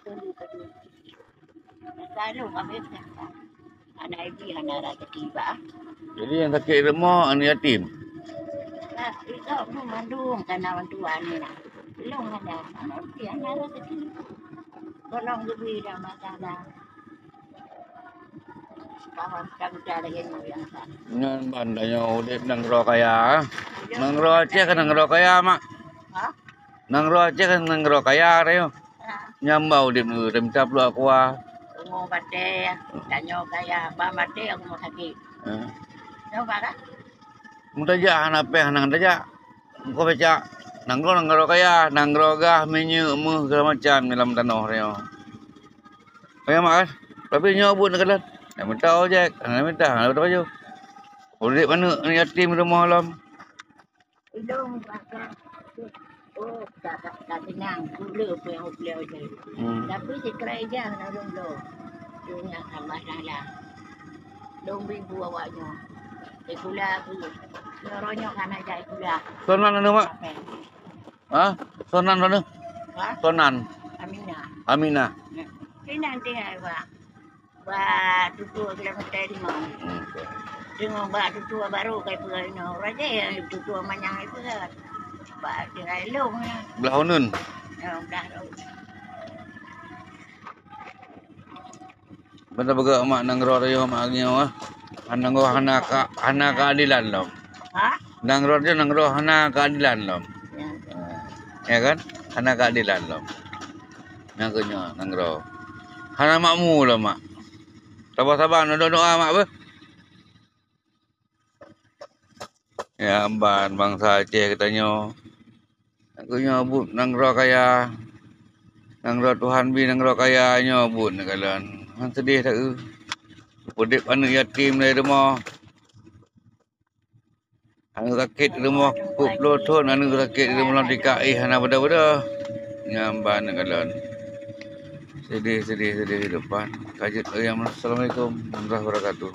peduli. Selalu kami cakap. Anak ibu anak rasa tiba. Jadi yang sakit remuk anak yatim. Itu memandung karena orang tua ni nak. Belum ada. Anak ibu anak rasa tiba. Tolong lebih dah masalah. Kawan kita lagi yang sana. Nyan bandanya udip nang ro kaya. Nang ro Aceh kan nang ro kaya mak. Ha? Nang ro Aceh kan nang ro kaya reo. Nyambau udip nu remta plu aqua. Umur bate, tanya kaya apa bate aku mau sakit. Coba kan? Mutaja hanape hanang taja. Ko beca nang ro kaya, nang ro gah menyu mu segala macam dalam tanah reo. Kaya mak kan. Tapi nyobut nak kalan. Nak minta ojek, nak minta, nak baju. Udip mana ni yatim rumah alam. Hidung pakai. Oh, tak tenang. Gula pun yang beliau je. Tapi sekerai je nak dulu. Dia nak tambah salah. 2,000 awaknya. Gula aku. Lorongnya kan aja gula. Sonan mana mak? Ha? Sonan mana? Ha? Sonan. Aminah. Aminah. Ini nanti awak. Buat tutu kilometer 5. Tengok buat tutu baru kayak pegawai raja yang tutu manyang itu kan. Buat dia elong ya. Belah hunun. Ya, dah. Benda bega mak nang ro reo mak ngio ah. Nang ro hana keadilan lom. Ha? Nang ro je nang ro hana keadilan lom. Ya kan? Hana keadilan lom. Nang kenyo nang ro. Hana makmu lom mak. Sabar-sabar doa mak apa? Ya amban bangsa Aceh katanya. Aku nyobut nang ro kaya. Nang ro Tuhan bi nang ro kaya nyobut nak kalan. Han sedih tak ke? Udip anak yatim dari rumah. Anak sakit di rumah kuplo ton anak sakit di rumah DKI hana benda-benda. Nyamban nak kalan. Sedih depan. Kajit ayam. Assalamualaikum warahmatullahi wabarakatuh.